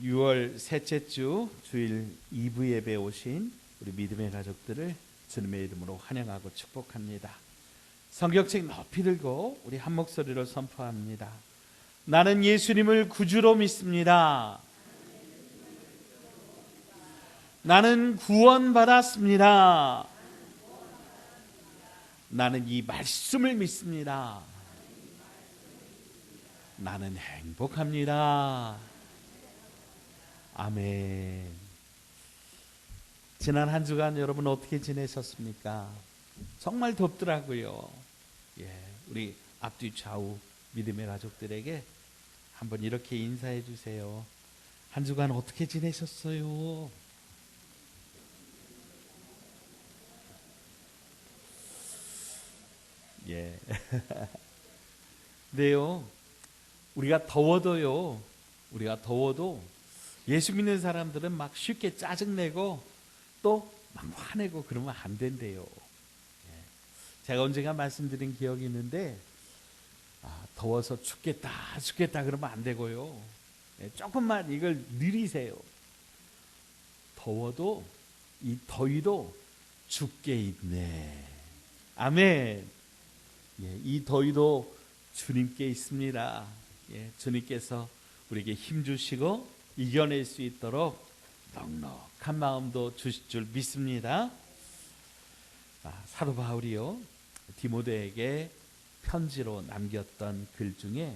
6월 셋째 주 주일 2부 예배에 오신 우리 믿음의 가족들을 주님의 이름으로 환영하고 축복합니다. 성경책 높이 들고 우리 한 목소리로 선포합니다. 나는 예수님을 구주로 믿습니다. 나는 구원받았습니다. 나는 이 말씀을 믿습니다. 나는 행복합니다. 아멘. 지난 한 주간 여러분 어떻게 지내셨습니까? 정말 덥더라고요. 우리 앞뒤 좌우 믿음의 가족들에게 한번 이렇게 인사해 주세요. 한 주간 어떻게 지내셨어요? 네요. 우리가 더워도 예수 믿는 사람들은 막 쉽게 짜증내고 또 막 화내고 그러면 안 된대요. 제가 언젠가 말씀드린 기억이 있는데 더워서 죽겠다 그러면 안 되고요. 조금만 이걸 느리세요. 더워도 이 더위도 죽게 있네. 아멘. 이 더위도 주님께 있습니다. 주님께서 우리에게 힘주시고 이겨낼 수 있도록 넉넉한 마음도 주실 줄 믿습니다. 사도 바울이요, 디모데에게 편지로 남겼던 글 중에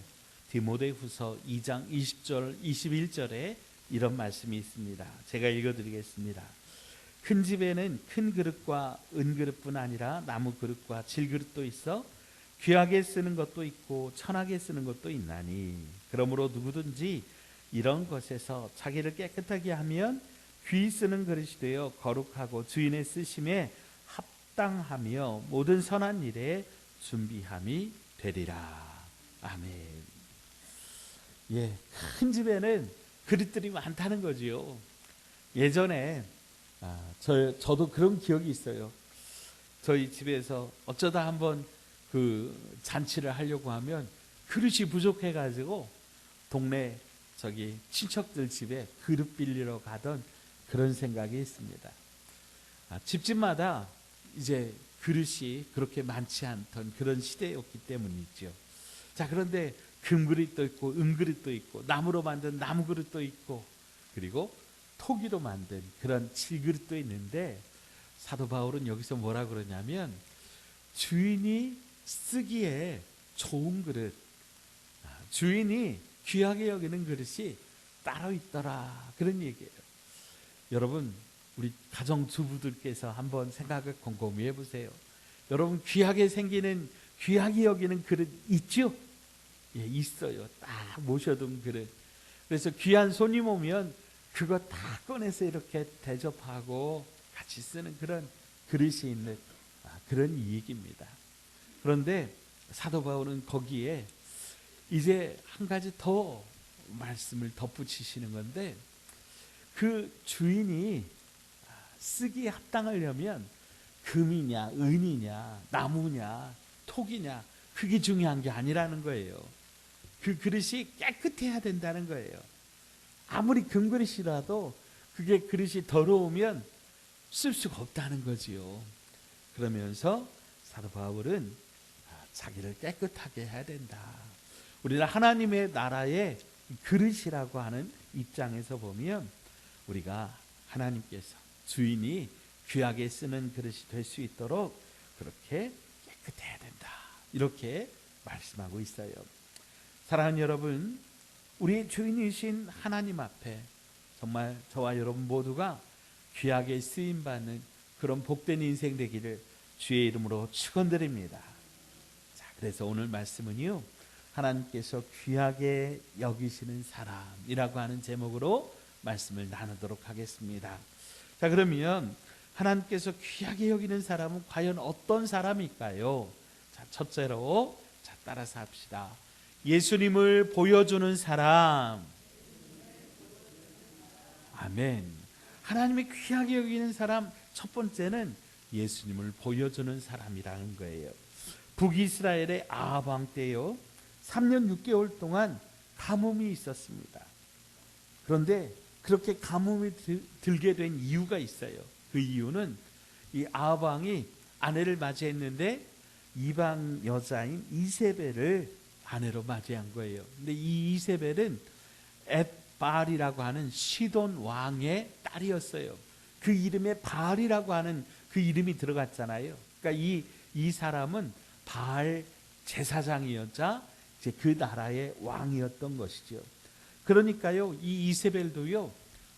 디모데후서 2장 20절 21절에 이런 말씀이 있습니다. 제가 읽어드리겠습니다. 큰 집에는 큰 그릇과 은그릇뿐 아니라 나무 그릇과 질그릇도 있어 귀하게 쓰는 것도 있고 천하게 쓰는 것도 있나니, 그러므로 누구든지 이런 것에서 자기를 깨끗하게 하면 귀 쓰는 그릇이 되어 거룩하고 주인의 쓰심에 합당하며 모든 선한 일에 준비함이 되리라. 아멘. 큰 집에는 그릇들이 많다는 거지요. 예전에 저도 그런 기억이 있어요. 저희 집에서 어쩌다 한번 그 잔치를 하려고 하면 그릇이 부족해가지고 동네 친척들 집에 그릇 빌리러 가던 그런 생각이 있습니다. 집집마다 이제 그릇이 그렇게 많지 않던 그런 시대였기 때문이죠. 그런데 금그릇도 있고 은그릇도 있고 나무로 만든 나무그릇도 있고 그리고 토기로 만든 그런 질그릇도 있는데, 사도 바울은 여기서 뭐라 그러냐면 주인이 쓰기에 좋은 그릇, 주인이 귀하게 여기는 그릇이 따로 있더라, 그런 얘기예요. 여러분, 우리 가정주부들께서 한번 생각을 곰곰이 해보세요. 여러분, 귀하게 여기는 그릇 있죠? 있어요. 딱 모셔둔 그릇. 그래서 귀한 손님 오면 그거 다 꺼내서 이렇게 대접하고 같이 쓰는 그런 그릇이 있는 그런 얘기입니다. 그런데 사도 바울은 거기에 이제 한 가지 더 말씀을 덧붙이시는 건데, 그 주인이 쓰기에 합당하려면 금이냐 은이냐 나무냐 토기냐 그게 중요한 게 아니라는 거예요. 그 그릇이 깨끗해야 된다는 거예요. 아무리 금그릇이라도 그게 그릇이 더러우면 쓸 수가 없다는 거지요. 그러면서 사도 바울은 자기를 깨끗하게 해야 된다. 우리는 하나님의 나라의 그릇이라고 하는 입장에서 보면 우리가 하나님께서 주인이 귀하게 쓰는 그릇이 될 수 있도록 그렇게 깨끗해야 된다, 이렇게 말씀하고 있어요. 사랑하는 여러분, 우리의 주인이신 하나님 앞에 정말 저와 여러분 모두가 귀하게 쓰임받는 그런 복된 인생 되기를 주의 이름으로 축원드립니다. 그래서 오늘 말씀은요, 하나님께서 귀하게 여기시는 사람이라고 하는 제목으로 말씀을 나누도록 하겠습니다. 그러면 하나님께서 귀하게 여기는 사람은 과연 어떤 사람일까요? 첫째로 따라서 합시다. 예수님을 보여주는 사람. 아멘. 하나님이 귀하게 여기는 사람 첫 번째는 예수님을 보여주는 사람이라는 거예요. 북이스라엘의 아합 왕 때요, 3년 6개월 동안 가뭄이 있었습니다. 그런데 그렇게 가뭄이 들게 된 이유가 있어요. 그 이유는 이 아합 왕이 아내를 맞이했는데 이방 여자인 이세벨을 아내로 맞이한 거예요. 근데 이 이세벨은 엣발이라고 하는 시돈 왕의 딸이었어요. 그 이름에 바알이라고 하는 그 이름이 들어갔잖아요. 그러니까 이 사람은 바알 제사장이었자 이제 그 나라의 왕이었던 것이죠. 그러니까요, 이 이세벨도요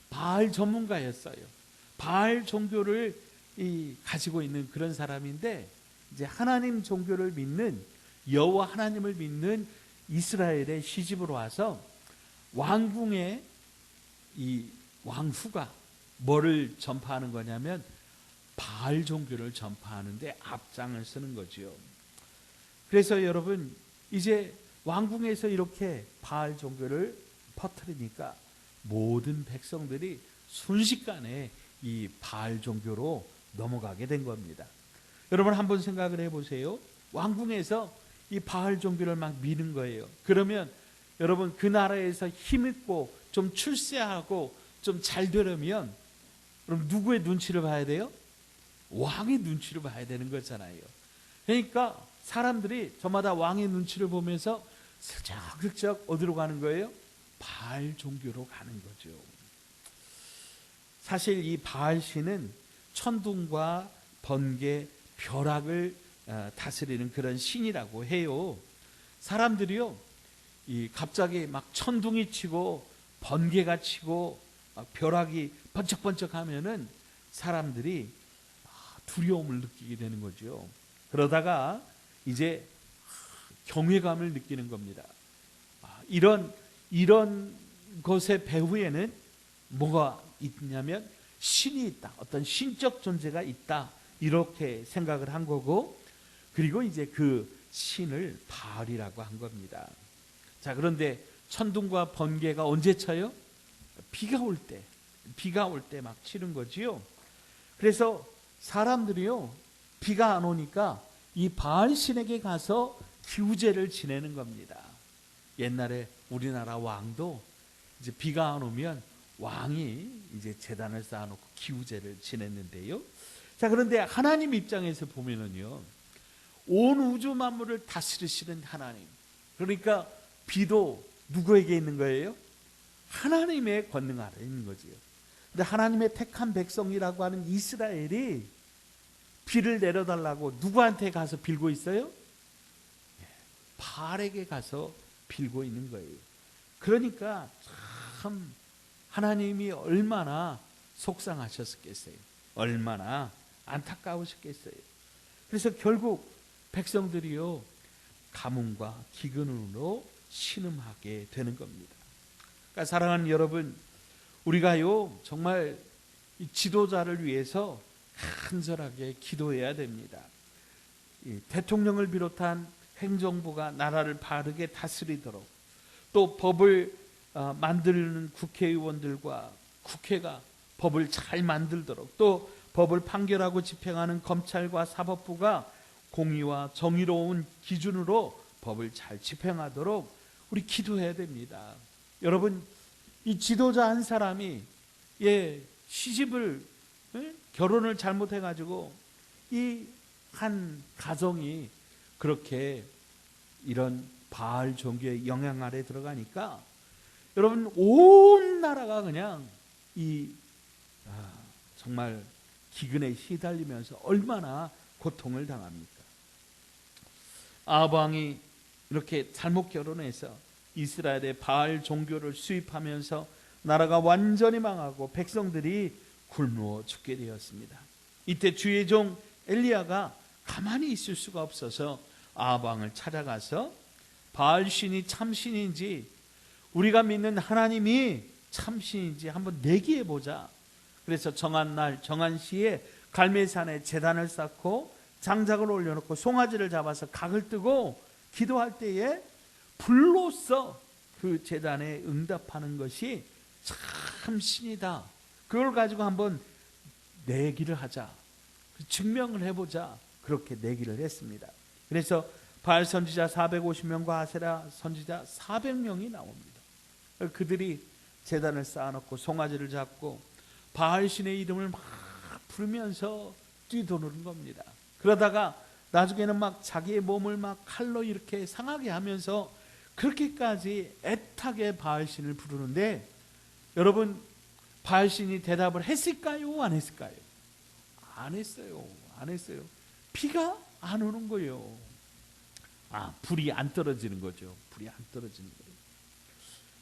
바알 전문가였어요. 바알 종교를 가지고 있는 그런 사람인데, 이제 하나님 종교를 믿는, 여호와 하나님을 믿는 이스라엘의 시집으로 와서 왕궁의 이 왕후가 뭐를 전파하는 거냐면 바알 종교를 전파하는데 앞장을 쓰는 거지요. 그래서 여러분, 이제 왕궁에서 이렇게 바알 종교를 퍼뜨리니까 모든 백성들이 순식간에 이 바알 종교로 넘어가게 된 겁니다. 여러분 한번 생각을 해보세요. 왕궁에서 이 바알 종교를 막 미는 거예요. 그러면 여러분 그 나라에서 힘있고 좀 출세하고 좀 잘 되려면 그럼 누구의 눈치를 봐야 돼요? 왕의 눈치를 봐야 되는 거잖아요. 그러니까 사람들이 저마다 왕의 눈치를 보면서 슬쩍슬쩍 어디로 가는 거예요? 바알 종교로 가는 거죠. 사실 이 바알 신은 천둥과 번개, 벼락을 다스리는 그런 신이라고 해요. 사람들이요, 갑자기 막 천둥이 치고 번개가 치고 벼락이 번쩍번쩍 하면은 사람들이 두려움을 느끼게 되는 거죠. 그러다가 이제 경외감을 느끼는 겁니다. 이런 것의 배후에는 뭐가 있냐면 신이 있다, 어떤 신적 존재가 있다, 이렇게 생각을 한 거고, 그리고 이제 그 신을 바알이라고 한 겁니다. 자, 그런데 천둥과 번개가 언제 쳐요? 비가 올 때 막 치는 거지요. 그래서 사람들이요, 비가 안 오니까 이 바알 신에게 가서 기우제를 지내는 겁니다. 옛날에 우리나라 왕도 이제 비가 안 오면 왕이 이제 제단을 쌓아놓고 기우제를 지냈는데요. 자, 그런데 하나님 입장에서 보면은요, 온 우주 만물을 다스리시는 하나님, 그러니까 비도 누구에게 있는 거예요? 하나님의 권능 아래 있는 거지요. 근데 하나님의 택한 백성이라고 하는 이스라엘이 비를 내려달라고 누구한테 가서 빌고 있어요? 바알에게 가서 빌고 있는 거예요. 그러니까 참 하나님이 얼마나 속상하셨겠어요. 얼마나 안타까우셨겠어요. 그래서 결국 백성들이요, 가뭄과 기근으로 신음하게 되는 겁니다. 그러니까 사랑하는 여러분, 우리가요 정말 이 지도자를 위해서 간절하게 기도해야 됩니다. 이 대통령을 비롯한 행정부가 나라를 바르게 다스리도록, 또 법을 만드는 국회의원들과 국회가 법을 잘 만들도록, 또 법을 판결하고 집행하는 검찰과 사법부가 공의와 정의로운 기준으로 법을 잘 집행하도록 우리 기도해야 됩니다. 여러분, 이 지도자 한 사람이 시집을 결혼을 잘못해가지고 이 한 가정이 그렇게 이런 바알 종교의 영향 아래 들어가니까 여러분 온 나라가 그냥 정말 기근에 시달리면서 얼마나 고통을 당합니까? 아합 왕이 이렇게 잘못 결혼해서 이스라엘의 바알 종교를 수입하면서 나라가 완전히 망하고 백성들이 굶어 죽게 되었습니다. 이때 주의 종 엘리야가 가만히 있을 수가 없어서 아합 왕을 찾아가서 바알 신이 참신인지, 우리가 믿는 하나님이 참신인지 한번 내기해 보자. 그래서 정한 날 정한 시에 갈멜산에 제단을 쌓고 장작을 올려놓고 송아지를 잡아서 각을 뜨고 기도할 때에 불로써 그 제단에 응답하는 것이 참 신이다. 그걸 가지고 한번 내기를 하자, 증명을 해보자, 그렇게 내기를 했습니다. 그래서 바알 선지자 450명과 아세라 선지자 400명이 나옵니다. 그들이 제단을 쌓아놓고 송아지를 잡고 바알신의 이름을 막 부르면서 뛰도는 겁니다. 그러다가 나중에는 막 자기의 몸을 막 칼로 이렇게 상하게 하면서 그렇게까지 애타게 바알신을 부르는데, 여러분, 바알신이 대답을 했을까요? 안 했을까요? 안 했어요. 안 했어요. 피가 안 오는 거예요. 불이 안 떨어지는 거죠. 불이 안 떨어지는 거예요.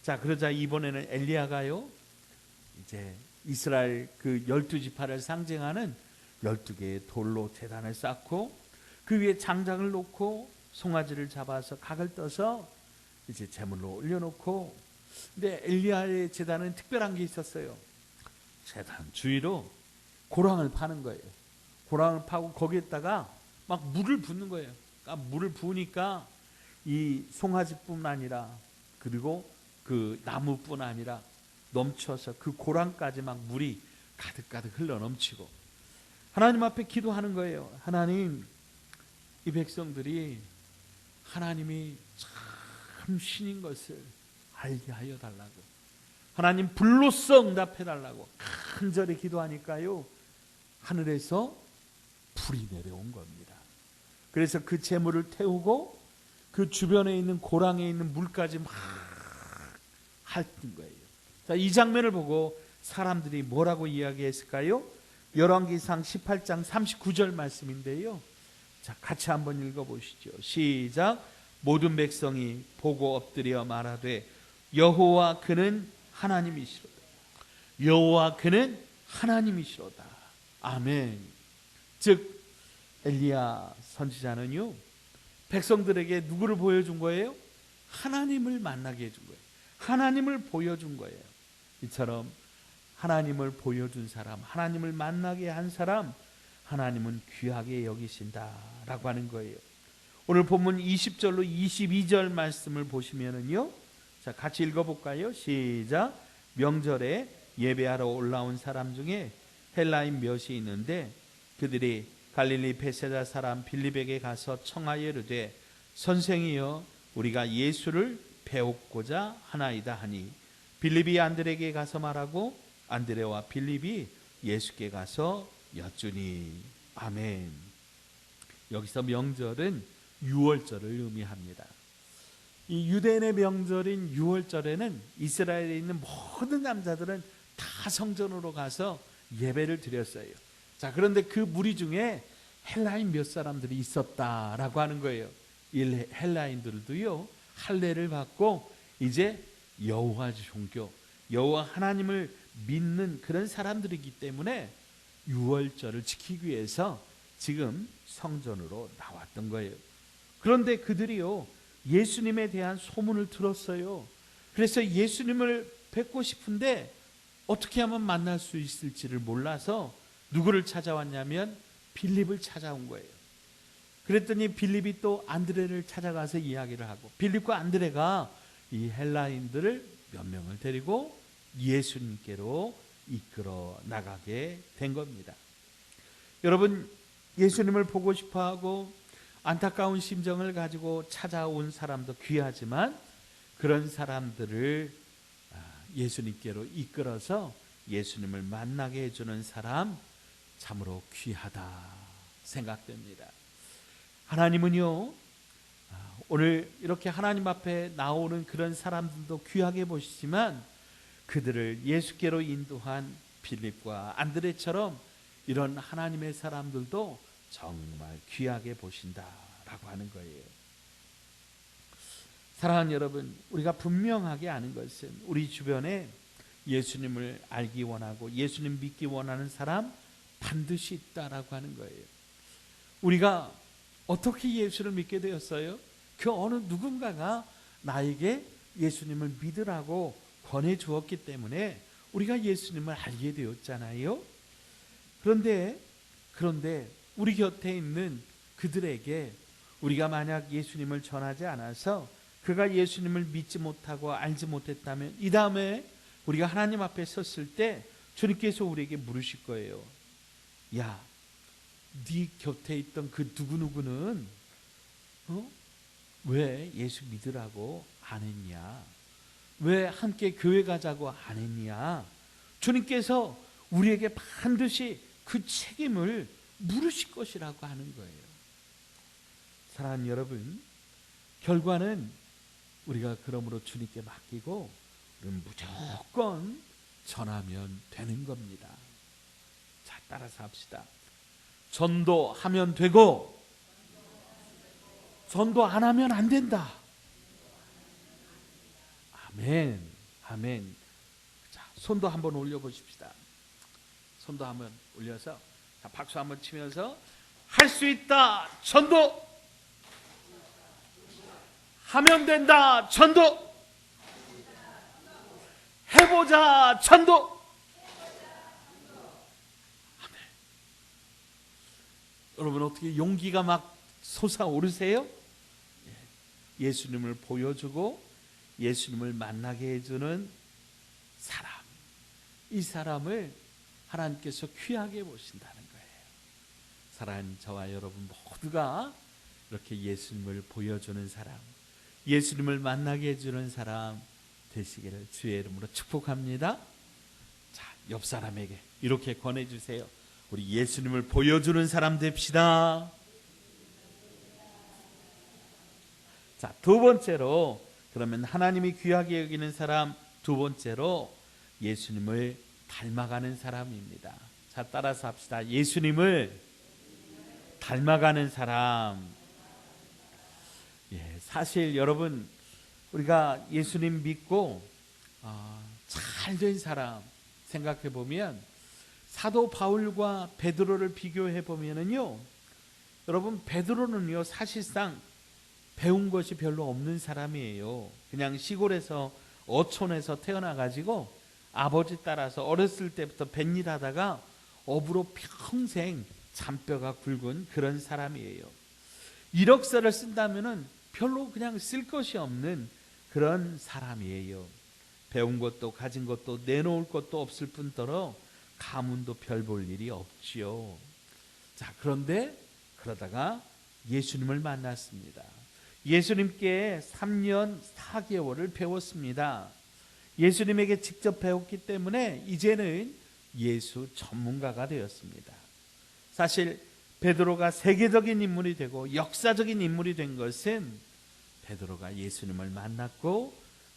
자, 그러자 이번에는 엘리야가요, 이제 이스라엘 그 12지파를 상징하는 12개의 돌로 제단을 쌓고 그 위에 장작을 놓고 송아지를 잡아서 각을 떠서 이제 제물로 올려놓고, 근데 엘리야의 제단은 특별한 게 있었어요. 제단 주위로 고랑을 파는 거예요. 고랑을 파고 거기에다가 막 물을 붓는 거예요. 그러니까 물을 부으니까 이 송아지뿐 아니라 그리고 그 나무뿐 아니라 넘쳐서 그 고랑까지 막 물이 가득가득 흘러 넘치고 하나님 앞에 기도하는 거예요. 하나님, 이 백성들이 하나님이 참 신인 것을 알게 하여 달라고, 하나님 불로써 응답해 달라고 간절히 기도하니까요, 하늘에서 불이 내려온 겁니다. 그래서 그 재물을 태우고 그 주변에 있는 고랑에 있는 물까지 막 핥은 거예요. 자, 이 장면을 보고 사람들이 뭐라고 이야기했을까요? 열왕기상 18장 39절 말씀인데요. 자, 같이 한번 읽어보시죠. 시작. 모든 백성이 보고 엎드려 말하되 여호와 그는 하나님이시로다. 여호와 그는 하나님이시로다. 아멘. 즉 엘리야 선지자는요, 백성들에게 누구를 보여준 거예요? 하나님을 만나게 해준 거예요. 하나님을 보여준 거예요. 이처럼 하나님을 보여준 사람, 하나님을 만나게 한 사람, 하나님은 귀하게 여기신다라고 하는 거예요. 오늘 본문 20절로 22절 말씀을 보시면은요, 자, 같이 읽어볼까요? 시작. 명절에 예배하러 올라온 사람 중에 헬라인 몇이 있는데 그들이 갈릴리 베세다 사람 빌립에게 가서 청하여 이르되 선생이여 우리가 예수를 배우고자 하나이다 하니 빌립이 안드레에게 가서 말하고 안드레와 빌립이 예수께 가서 여쭈니. 아멘. 여기서 명절은 유월절을 의미합니다. 이 유대인의 명절인 유월절에는 이스라엘에 있는 모든 남자들은 다 성전으로 가서 예배를 드렸어요. 자, 그런데 그 무리 중에 헬라인 몇 사람들이 있었다라고 하는 거예요. 이 헬라인들도요, 할례를 받고 이제 여호와 종교, 여호와 하나님을 믿는 그런 사람들이기 때문에 유월절을 지키기 위해서 지금 성전으로 나왔던 거예요. 그런데 그들이요, 예수님에 대한 소문을 들었어요. 그래서 예수님을 뵙고 싶은데 어떻게 하면 만날 수 있을지를 몰라서 누구를 찾아왔냐면 빌립을 찾아온 거예요. 그랬더니 빌립이 또 안드레를 찾아가서 이야기를 하고, 빌립과 안드레가 이 헬라인들을 몇 명을 데리고 예수님께로 이끌어 나가게 된 겁니다. 여러분, 예수님을 보고 싶어하고 안타까운 심정을 가지고 찾아온 사람도 귀하지만 그런 사람들을 예수님께로 이끌어서 예수님을 만나게 해주는 사람, 참으로 귀하다 생각됩니다. 하나님은요, 오늘 이렇게 하나님 앞에 나오는 그런 사람들도 귀하게 보시지만 그들을 예수께로 인도한 빌립과 안드레처럼 이런 하나님의 사람들도 정말 귀하게 보신다라고 하는 거예요. 사랑하는 여러분, 우리가 분명하게 아는 것은 우리 주변에 예수님을 알기 원하고 예수님 믿기 원하는 사람 반드시 있다라고 하는 거예요. 우리가 어떻게 예수를 믿게 되었어요? 그 어느 누군가가 나에게 예수님을 믿으라고 권해 주었기 때문에 우리가 예수님을 알게 되었잖아요. 그런데 우리 곁에 있는 그들에게 우리가 만약 예수님을 전하지 않아서 그가 예수님을 믿지 못하고 알지 못했다면 이 다음에 우리가 하나님 앞에 섰을 때 주님께서 우리에게 물으실 거예요. 야, 네 곁에 있던 그 누구누구는 왜 예수 믿으라고 안 했냐? 왜 함께 교회 가자고 안 했냐? 주님께서 우리에게 반드시 그 책임을 물으실 것이라고 하는 거예요. 사랑하는 여러분, 결과는 우리가 그러므로 주님께 맡기고 우리는 무조건 전하면 되는 겁니다. 자, 따라서 합시다. 전도하면 되고 전도 안 하면 안 된다. 아멘, 아멘. 자, 손도 한번 올려보십시다. 손도 한번 올려서, 자, 박수 한번 치면서 할 수 있다 전도, 하면 된다 전도, 해보자 전도. 아멘. 여러분, 어떻게 용기가 막 솟아오르세요? 예수님을 보여주고 예수님을 만나게 해주는 사람, 이 사람을 하나님께서 귀하게 보신다는 거예요. 사랑하는 저와 여러분 모두가 이렇게 예수님을 보여주는 사람, 예수님을 만나게 해주는 사람 되시기를 주의 이름으로 축복합니다. 자, 옆 사람에게 이렇게 권해주세요. 우리 예수님을 보여주는 사람 됩시다. 자, 두 번째로, 그러면 하나님이 귀하게 여기는 사람, 두 번째로 예수님을 닮아가는 사람입니다. 자, 따라서 합시다. 예수님을 닮아가는 사람. 사실 여러분, 우리가 예수님 믿고 잘 된 사람 생각해 보면, 사도 바울과 베드로를 비교해 보면은요, 여러분, 베드로는요 사실상 배운 것이 별로 없는 사람이에요. 그냥 시골에서 어촌에서 태어나가지고 아버지 따라서 어렸을 때부터 뱃일 하다가 업으로 평생 잔뼈가 굵은 그런 사람이에요. 이력서를 쓴다면은 별로 그냥 쓸 것이 없는 그런 사람이에요. 배운 것도 가진 것도 내놓을 것도 없을 뿐더러 가문도 별 볼 일이 없지요. 자, 그런데 그러다가 예수님을 만났습니다. 예수님께 3년 4개월을 배웠습니다. 예수님에게 직접 배웠기 때문에 이제는 예수 전문가가 되었습니다. 사실 베드로가 세계적인 인물이 되고 역사적인 인물이 된 것은 베드로가 예수님을 만났고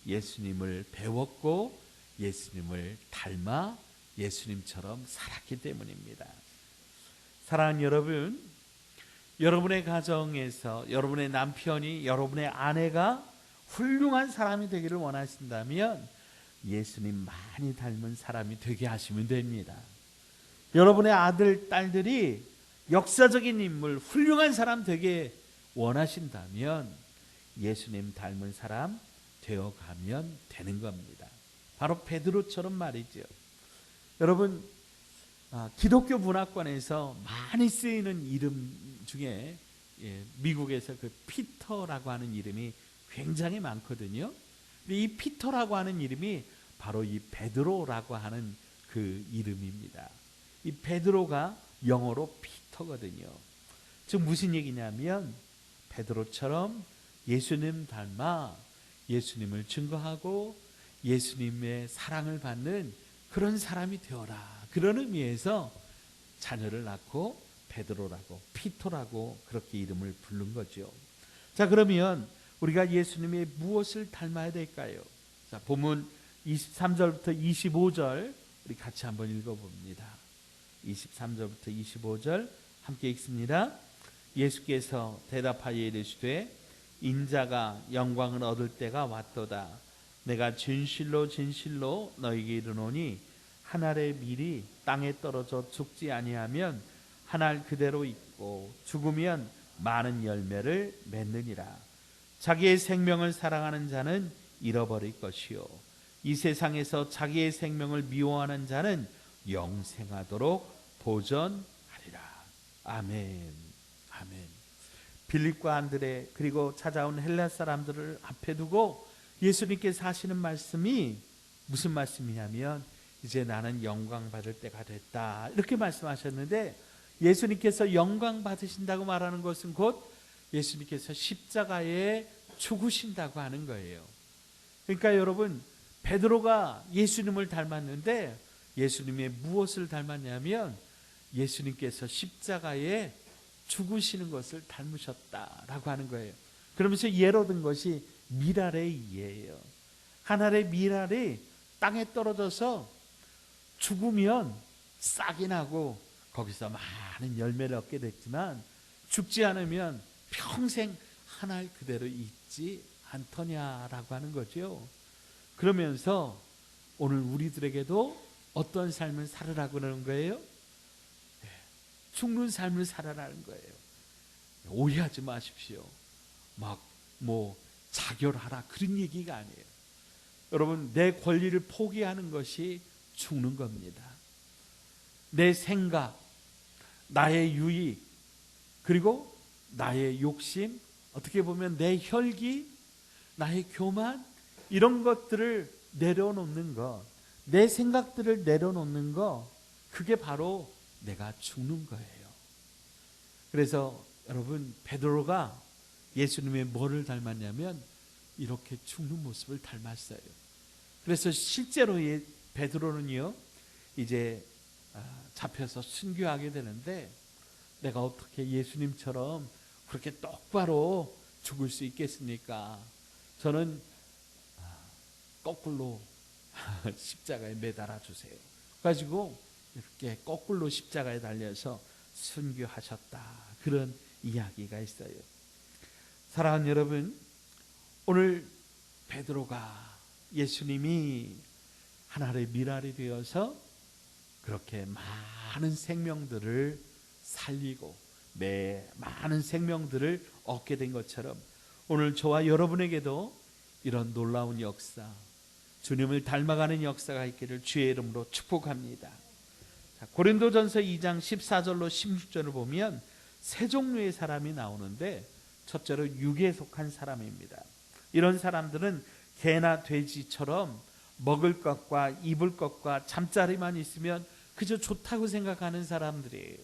예수님을 배웠고 예수님을 닮아 예수님처럼 살았기 때문입니다. 사랑하는 여러분, 여러분의 가정에서 여러분의 남편이, 여러분의 아내가 훌륭한 사람이 되기를 원하신다면 예수님 많이 닮은 사람이 되게 하시면 됩니다. 여러분의 아들, 딸들이 역사적인 인물, 훌륭한 사람 되게 원하신다면 예수님 닮은 사람 되어가면 되는 겁니다. 바로 베드로처럼 말이죠. 여러분, 기독교 문화권에서 많이 쓰이는 이름 중에 미국에서 그 피터라고 하는 이름이 굉장히 많거든요. 이 피터라고 하는 이름이 바로 이 베드로라고 하는 그 이름입니다. 이 베드로가 영어로 피터거든요. 즉 무슨 얘기냐면, 베드로처럼 예수님 닮아 예수님을 증거하고 예수님의 사랑을 받는 그런 사람이 되어라. 그런 의미에서 자녀를 낳고 베드로라고, 피터라고 그렇게 이름을 부른 거죠. 자, 그러면 우리가 예수님의 무엇을 닮아야 될까요? 자, 본문 23절부터 25절 우리 같이 한번 읽어봅니다. 23절부터 25절 함께 읽습니다. 예수께서 대답하여 이르시되 인자가 영광을 얻을 때가 왔도다. 내가 진실로 진실로 너희에게 이르노니 한 알의 밀이 땅에 떨어져 죽지 아니하면 한 알 그대로 있고 죽으면 많은 열매를 맺느니라. 자기의 생명을 사랑하는 자는 잃어버릴 것이요 이 세상에서 자기의 생명을 미워하는 자는 영생하도록 보전하리라. 아멘. 아멘. 빌립과 안드레 그리고 찾아온 헬라 사람들을 앞에 두고 예수님께서 하시는 말씀이 무슨 말씀이냐면, 이제 나는 영광 받을 때가 됐다, 이렇게 말씀하셨는데, 예수님께서 영광 받으신다고 말하는 것은 곧 예수님께서 십자가에 죽으신다고 하는 거예요. 그러니까 여러분, 베드로가 예수님을 닮았는데 예수님의 무엇을 닮았냐면 예수님께서 십자가에 죽으시는 것을 닮으셨다라고 하는 거예요. 그러면서 예로 든 것이 미랄의 이예요. 한 알의 미랄이 땅에 떨어져서 죽으면 싹이 나고 거기서 많은 열매를 얻게 됐지만 죽지 않으면 평생 한 알 그대로 있지 않더냐라고 하는 거죠. 그러면서 오늘 우리들에게도 어떤 삶을 살으라고 그러는 거예요? 죽는 삶을 살아라는 거예요. 오해하지 마십시오. 자결하라 그런 얘기가 아니에요. 여러분, 내 권리를 포기하는 것이 죽는 겁니다. 내 생각, 나의 유익, 그리고 나의 욕심, 어떻게 보면 내 혈기, 나의 교만, 이런 것들을 내려놓는 것, 내 생각들을 내려놓는 것, 그게 바로 내가 죽는 거예요. 그래서 여러분, 베드로가 예수님의 뭐를 닮았냐면 이렇게 죽는 모습을 닮았어요. 그래서 실제로 베드로는요, 이제 잡혀서 순교하게 되는데 내가 어떻게 예수님처럼 그렇게 똑바로 죽을 수 있겠습니까? 저는 거꾸로 십자가에 매달아 주세요. 가지고 이렇게 거꾸로 십자가에 달려서 순교하셨다. 그런 이야기가 있어요. 사랑하는 여러분, 오늘 베드로가 예수님이 하나의 미랄이 되어서 그렇게 많은 생명들을 살리고 많은 생명들을 얻게 된 것처럼 오늘 저와 여러분에게도 이런 놀라운 역사, 주님을 닮아가는 역사가 있기를 주의 이름으로 축복합니다. 고린도전서 2장 14절로 16절을 보면 세 종류의 사람이 나오는데 첫째로 육에 속한 사람입니다. 이런 사람들은 개나 돼지처럼 먹을 것과 입을 것과 잠자리만 있으면 그저 좋다고 생각하는 사람들이에요.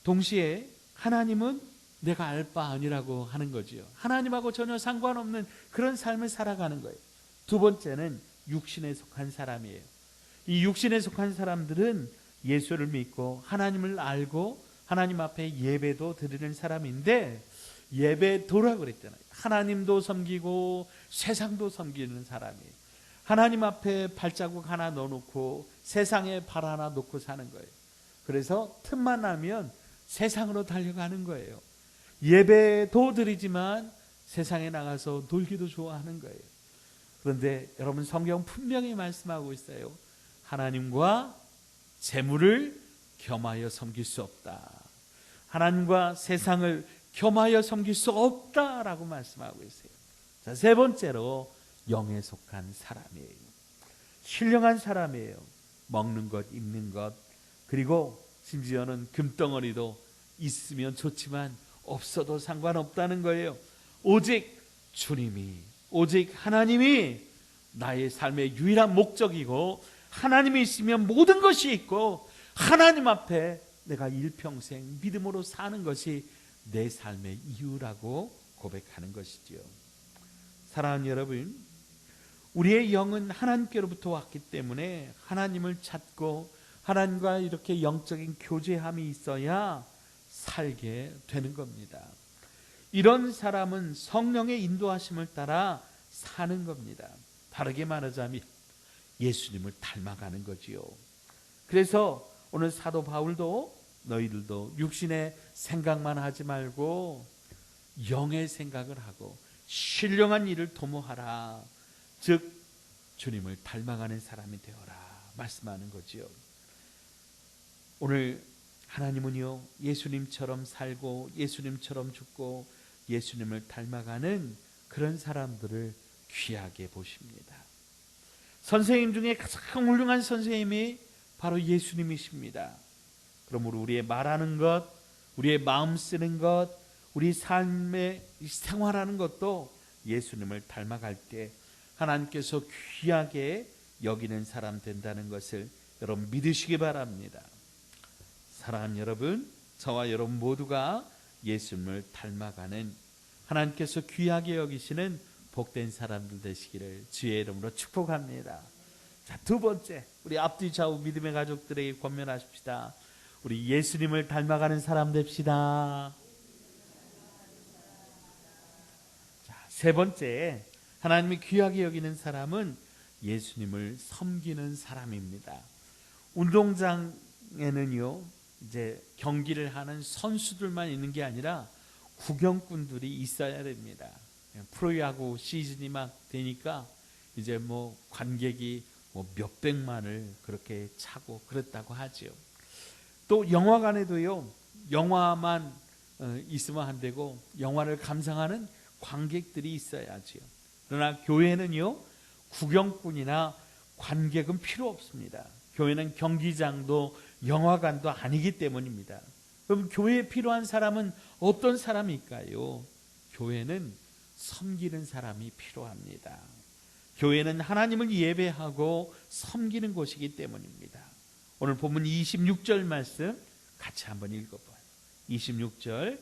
동시에 하나님은 내가 알 바 아니라고 하는 거지요. 하나님하고 전혀 상관없는 그런 삶을 살아가는 거예요. 두 번째는 육신에 속한 사람이에요. 이 육신에 속한 사람들은 예수를 믿고 하나님을 알고 하나님 앞에 예배도 드리는 사람인데, 예배도라고 그랬잖아요. 하나님도 섬기고 세상도 섬기는 사람이에요. 하나님 앞에 발자국 하나 넣어놓고 세상에 발 하나 놓고 사는 거예요. 그래서 틈만 나면 세상으로 달려가는 거예요. 예배도 드리지만 세상에 나가서 놀기도 좋아하는 거예요. 그런데 여러분, 성경 분명히 말씀하고 있어요. 하나님과 재물을 겸하여 섬길 수 없다. 하나님과 세상을 겸하여 섬길 수 없다라고 말씀하고 있어요. 자, 세 번째로 영에 속한 사람이에요. 신령한 사람이에요. 먹는 것, 입는 것, 그리고 심지어는 금덩어리도 있으면 좋지만 없어도 상관없다는 거예요. 오직 주님이, 오직 하나님이 나의 삶의 유일한 목적이고, 하나님이 있으면 모든 것이 있고, 하나님 앞에 내가 일평생 믿음으로 사는 것이 내 삶의 이유라고 고백하는 것이지요. 사랑하는 여러분, 우리의 영은 하나님께로부터 왔기 때문에 하나님을 찾고 하나님과 이렇게 영적인 교제함이 있어야 살게 되는 겁니다. 이런 사람은 성령의 인도하심을 따라 사는 겁니다. 다르게 말하자면 예수님을 닮아가는 거지요. 그래서 오늘 사도 바울도 너희들도 육신의 생각만 하지 말고 영의 생각을 하고 신령한 일을 도모하라. 즉 주님을 닮아가는 사람이 되어라 말씀하는 거지요. 오늘 하나님은요, 예수님처럼 살고 예수님처럼 죽고 예수님을 닮아가는 그런 사람들을 귀하게 보십니다. 선생님 중에 가장 훌륭한 선생님이 바로 예수님이십니다. 그러므로 우리의 말하는 것, 우리의 마음 쓰는 것, 우리 삶의 생활하는 것도 예수님을 닮아갈 때 하나님께서 귀하게 여기는 사람 된다는 것을 여러분 믿으시기 바랍니다. 사랑하는 여러분, 저와 여러분 모두가 예수님을 닮아가는, 하나님께서 귀하게 여기시는 복된 사람들 되시기를 주의 이름으로 축복합니다. 자, 두 번째, 우리 앞뒤 좌우 믿음의 가족들에게 권면하십시다. 우리 예수님을 닮아가는 사람 됩시다. 자, 세 번째, 하나님이 귀하게 여기는 사람은 예수님을 섬기는 사람입니다. 운동장에는요, 이제 경기를 하는 선수들만 있는 게 아니라 구경꾼들이 있어야 됩니다. 프로야구 시즌이 막 되니까 이제 뭐 관객이 뭐 몇백만을 그렇게 차고 그랬다고 하지요. 또 영화관에도요, 영화만 있으면 안 되고 영화를 감상하는 관객들이 있어야지요. 그러나 교회는요, 구경꾼이나 관객은 필요 없습니다. 교회는 경기장도 영화관도 아니기 때문입니다. 그럼 교회에 필요한 사람은 어떤 사람일까요? 교회는 섬기는 사람이 필요합니다. 교회는 하나님을 예배하고 섬기는 곳이기 때문입니다. 오늘 본문 26절 말씀 같이 한번 읽어봐요. 26절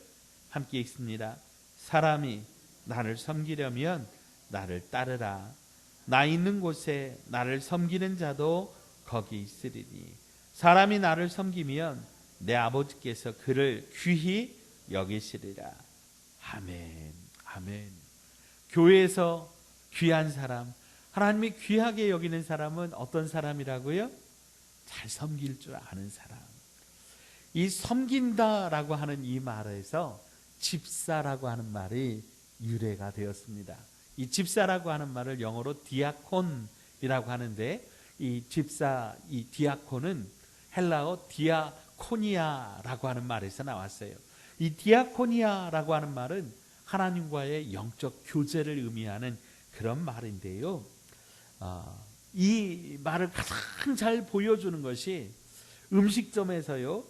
함께 읽습니다. 사람이 나를 섬기려면 나를 따르라. 나 있는 곳에 나를 섬기는 자도 거기 있으리니 사람이 나를 섬기면 내 아버지께서 그를 귀히 여기시리라. 아멘. 아멘. 교회에서 귀한 사람, 하나님이 귀하게 여기는 사람은 어떤 사람이라고요? 잘 섬길 줄 아는 사람. 이 섬긴다라고 하는 이 말에서 집사라고 하는 말이 유래가 되었습니다. 이 집사라고 하는 말을 영어로 디아콘이라고 하는데, 이 집사, 이 디아콘은 헬라어 디아코니아라고 하는 말에서 나왔어요. 이 디아코니아라고 하는 말은 하나님과의 영적 교제를 의미하는 그런 말인데요. 이 말을 가장 잘 보여주는 것이 음식점에서요,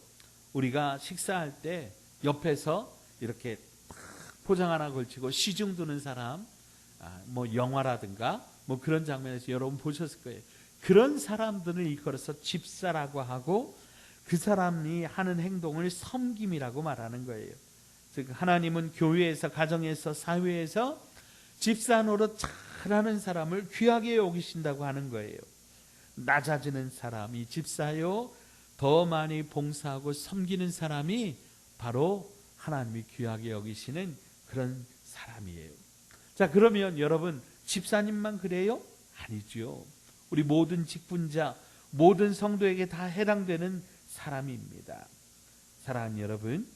우리가 식사할 때 옆에서 이렇게 포장 하나 걸치고 시중 두는 사람, 뭐 영화라든가 뭐 그런 장면에서 여러분 보셨을 거예요. 그런 사람들을 일컬어서 집사라고 하고, 그 사람이 하는 행동을 섬김이라고 말하는 거예요. 즉 하나님은 교회에서, 가정에서, 사회에서 집사 노릇 잘하는 사람을 귀하게 여기신다고 하는 거예요. 낮아지는 사람이 집사요, 더 많이 봉사하고 섬기는 사람이 바로 하나님이 귀하게 여기시는 그런 사람이에요. 자, 그러면 여러분, 집사님만 그래요? 아니죠. 우리 모든 직분자, 모든 성도에게 다 해당되는 사람입니다. 사랑하는 여러분,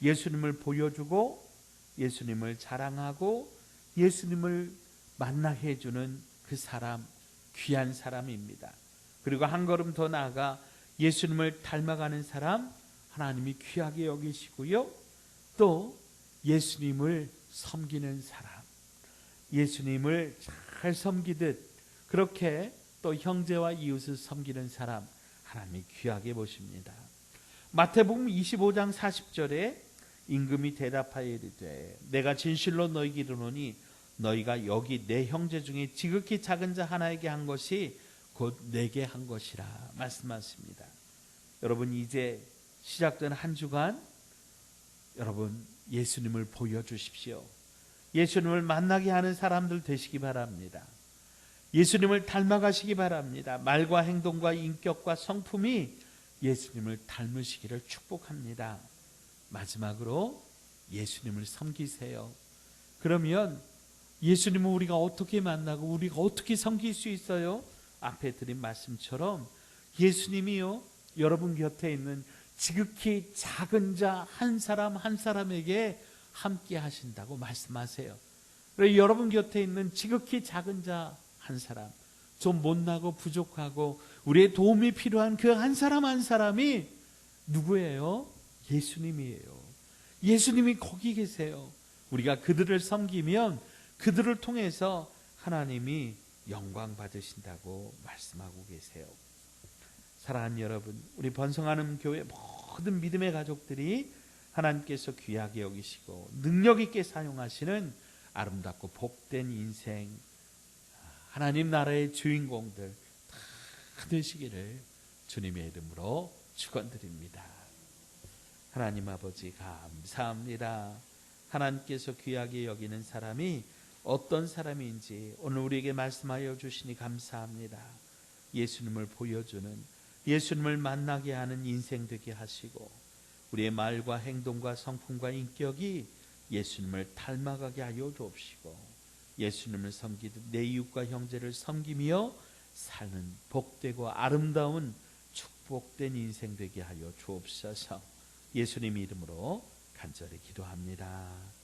예수님을 보여주고 예수님을 자랑하고 예수님을 만나게 해주는 그 사람, 귀한 사람입니다. 그리고 한 걸음 더 나아가 예수님을 닮아가는 사람, 하나님이 귀하게 여기시고요, 또 예수님을 섬기는 사람, 예수님을 잘 섬기듯 그렇게 또 형제와 이웃을 섬기는 사람, 하나님이 귀하게 보십니다. 마태복음 25장 40절에 임금이 대답하여 이르되 내가 진실로 너희에게 이르노니 너희가 여기 내 형제 중에 지극히 작은 자 하나에게 한 것이 곧 내게 한 것이라 말씀하십니다. 여러분, 이제 시작된 한 주간 여러분 예수님을 보여주십시오. 예수님을 만나게 하는 사람들 되시기 바랍니다. 예수님을 닮아가시기 바랍니다. 말과 행동과 인격과 성품이 예수님을 닮으시기를 축복합니다. 마지막으로 예수님을 섬기세요. 그러면 예수님을 우리가 어떻게 만나고 우리가 어떻게 섬길 수 있어요? 앞에 드린 말씀처럼 예수님이요, 여러분 곁에 있는 지극히 작은 자 한 사람 한 사람에게 함께 하신다고 말씀하세요. 여러분 곁에 있는 지극히 작은 자 한 사람, 좀 못나고 부족하고 우리의 도움이 필요한 그 한 사람 한 사람이 누구예요? 예수님이에요. 예수님이 거기 계세요. 우리가 그들을 섬기면 그들을 통해서 하나님이 영광 받으신다고 말씀하고 계세요. 사랑하는 여러분, 우리 번성하는 교회 모든 믿음의 가족들이 하나님께서 귀하게 여기시고 능력 있게 사용하시는 아름답고 복된 인생, 하나님 나라의 주인공들 다 되시기를 주님의 이름으로 축원드립니다. 하나님 아버지 감사합니다. 하나님께서 귀하게 여기는 사람이 어떤 사람인지 오늘 우리에게 말씀하여 주시니 감사합니다. 예수님을 보여주는, 예수님을 만나게 하는 인생 되게 하시고 우리의 말과 행동과 성품과 인격이 예수님을 닮아가게 하여 주옵시고 예수님을 섬기듯 내 이웃과 형제를 섬기며 사는 복되고 아름다운 축복된 인생 되게 하여 주옵소서. 예수님 이름으로 간절히 기도합니다.